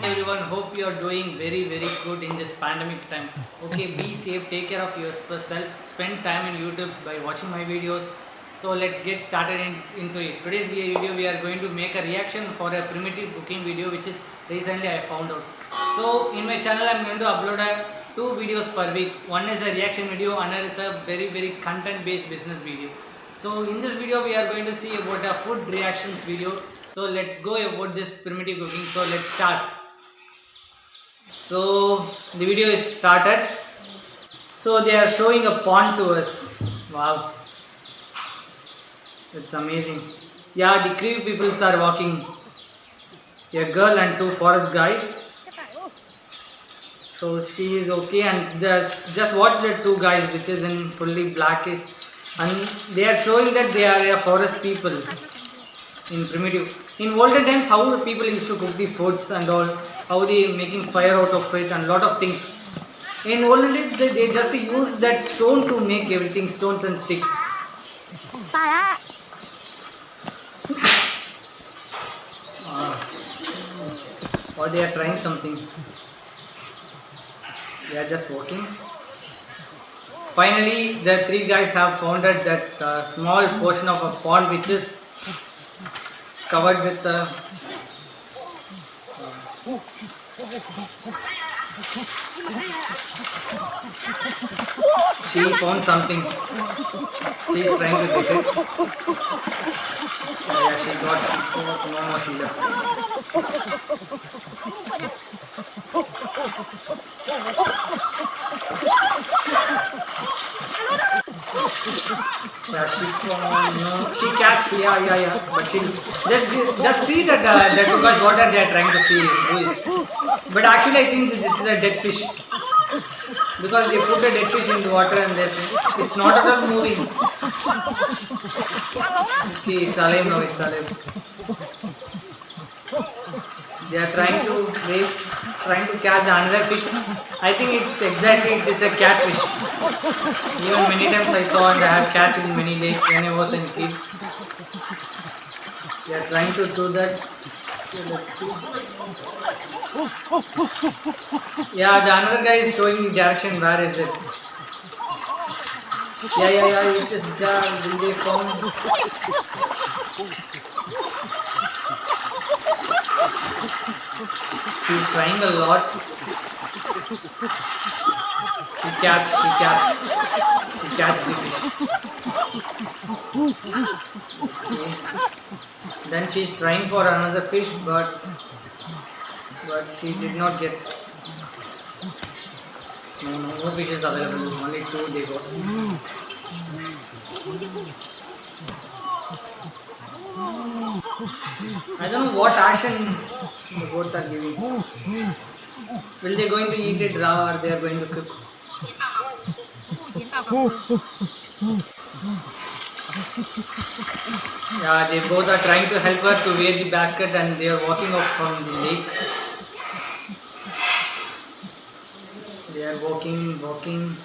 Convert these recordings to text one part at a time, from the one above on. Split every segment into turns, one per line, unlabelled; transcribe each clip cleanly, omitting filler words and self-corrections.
Everyone, hope you are doing very good in this pandemic time. Okay, be safe, take care of yourself, spend time in YouTube by watching my videos. So let's get started into it. Today's video we are going to make a reaction for a primitive cooking video which is recently I found out. So in my channel I am going to upload two videos per week. One is a reaction video, another is a very content based business video. So in this video we are going to see about a food reactions video. So let's go about this primitive cooking. So let's start. So the video is started. So they are showing a pond to us. Wow, it's amazing. Yeah, the Cree people are walking. A girl and two forest guys. So she is okay, and just watch the two guys which is in fully blackish, and they are showing that they are a forest people in primitive. In olden times, how the people used to cook the foods and all, how they making fire out of it and lot of things. In olden days, they just use that stone to make everything, stones and sticks. Or they are trying something. They are just walking. Finally, the three guys have found that small portion of a pond which is covered with she found something. She is trying to get it. Yeah, she got no more she left. Yeah, she no, she catch. Yeah. But she just see that too much water they are trying to see. But actually, I think this is a dead fish because they put a dead fish in the water and it's not at all moving. Okay, it's alive now. It's alive. They are trying to catch another fish. I think it is a catfish. Even many times I saw and I have catch in many lakes when I was in kid. They are trying to do that. Yeah, the another guy is showing the direction. Where is it? Yeah. It is there. Will they found? She's trying a lot. She catch the fish. Okay. Then she is trying for another fish, but she did not get. No fish is available. Only two they got. I don't know what action the boats are giving. Will they going to eat it raw or they are going to cook? Yeah, they both are trying to help her to wear the basket and they are walking off from the lake. They are walking.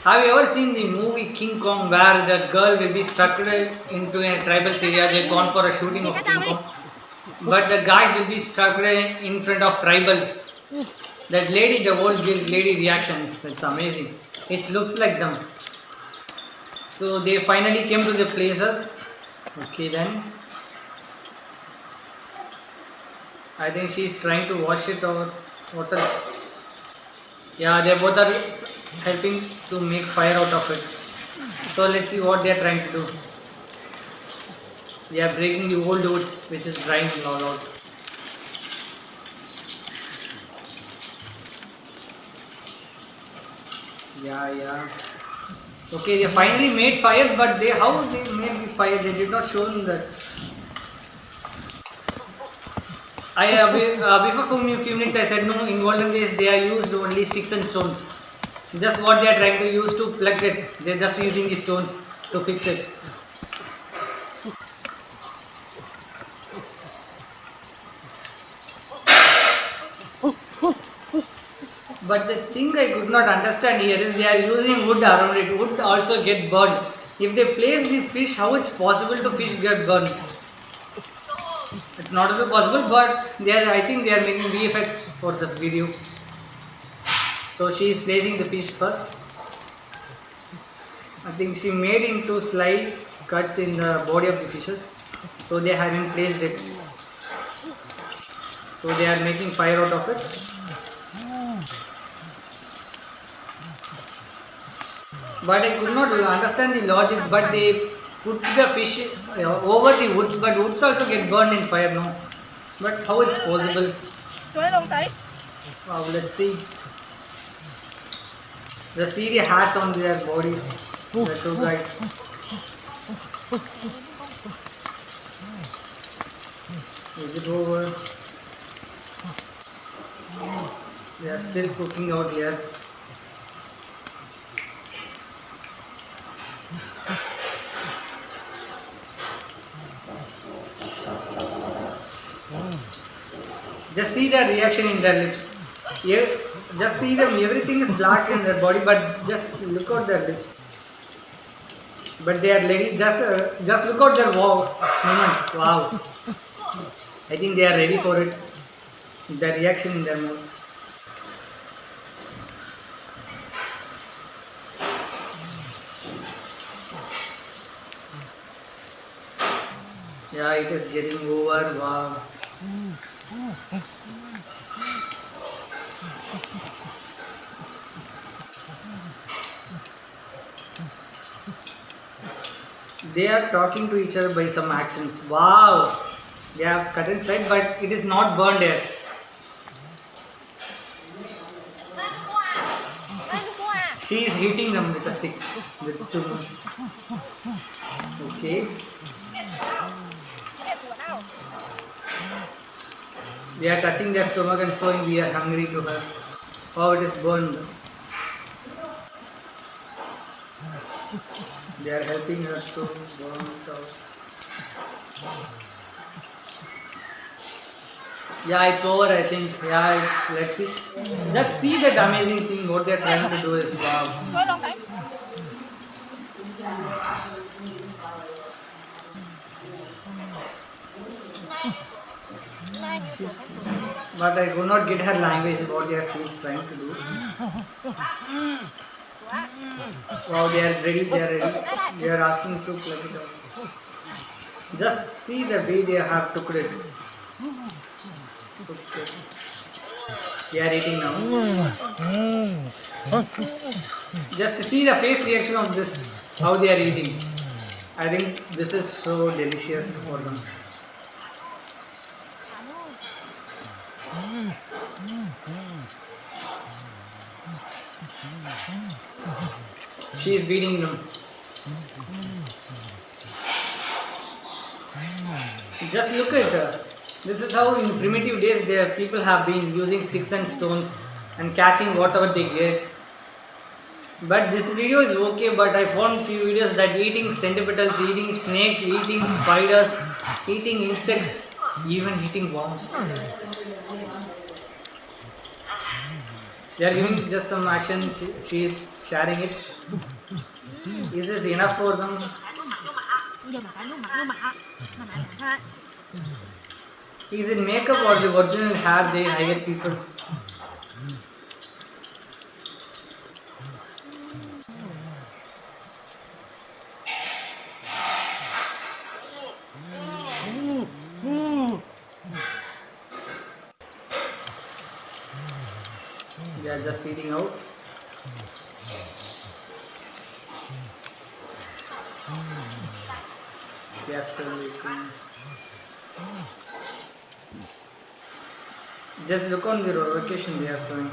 Have you ever seen the movie King Kong where the girl will be stuck into a tribal area? They've gone for a shooting of King Kong. But the guys will be stuck in front of tribals. That lady, the whole lady reactions, it's amazing. It looks like them. So they finally came to the places. Okay then. I think she's trying to wash it or what else. Yeah, they both are helping to make fire out of it. So let's see what they are trying to do. They are breaking the old woods which is drying all out. Yeah. Okay, they finally made fire, but how they made the fire? They did not show me that. Before a few minutes I said no. In olden days they are used only sticks and stones. Just what they are trying to use to plug it. They are just using the stones to fix it. But the thing I could not understand here is they are using wood around it. Wood also get burned. If they place the fish, how it's possible to fish get burned? It's not at all possible, but they are. I think they are making VFX for this video. So she is placing the fish first. I think she made into slight cuts in the body of the fishes. So they haven't placed it. So they are making fire out of it. But I could not understand the logic. But they put the fish over the woods, but woods also get burned in fire, no? But how it's possible? Wow, let's see. The see the hats on their bodies. The two guys. Is it over? They are still cooking out here. Just see the reaction in their lips. Yeah, just see them. Everything is black in their body, but just look at their lips. But they are ready. Just look at their moment. Wow. I think they are ready for it. The reaction in their mouth. Yeah, it is getting over. Wow. They are talking to each other by some actions. Wow. They have cut and slide, but it is not burned yet. She is hitting them with a stick. With two. Okay. They are touching their stomach and showing we are hungry to her. Oh, it is burned. They are helping her to burn it out. Yeah, it's over, I think. Yeah, let's see. Let's see that amazing thing. What they are trying to do is wow. But I could not get her language. What they are trying to do. Wow, they are ready. They are ready. They are asking to plug it out. Just see the way they have took it. Okay. They are eating now. Just see the face reaction of this, how they are eating. I think this is so delicious for them. She is beating them. Just look at her. This is how in primitive days the people have been using sticks and stones and catching whatever they get. But this video is okay, but I found few videos that eating centipedals, eating snakes, eating spiders, eating insects, even eating worms. They are giving just some action, she is sharing it. Is this enough for them? Is it makeup or the original hair they hire people? They are just eating out. They are still eating. Just look on the location they are showing.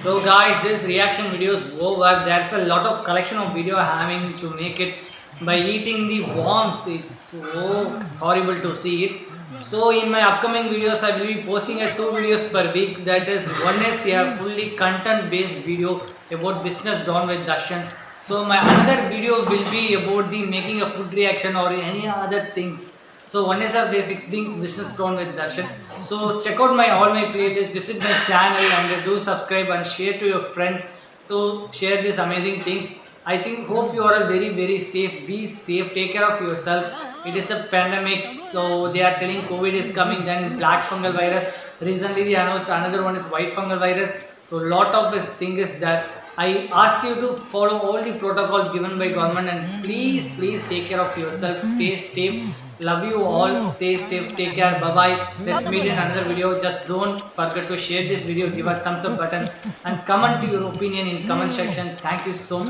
So guys, this reaction video is over. There's a lot of collection of video having to make it by eating the worms. It's so horrible to see it. So in my upcoming videos, I will be posting 2 videos per week. That is, one is a fully content based video about business done with Darshan. So my another video will be about the making a food reaction or any other things. So one is a fixing business done with Darshan. So check out all my playlists, visit my channel and do subscribe and share to your friends to share these amazing things. I think hope you are all very safe. Be safe. Take care of yourself. It is a pandemic, so they are telling COVID is coming. Then black fungal virus. Recently they announced another one is white fungal virus. So lot of this thing is that I ask you to follow all the protocols given by government, and please take care of yourself. Stay safe. Love you all. Stay safe. Take care. Bye bye. Let's meet in another video. Just don't forget to share this video. Give a thumbs up button and comment your opinion in comment section. Thank you so much.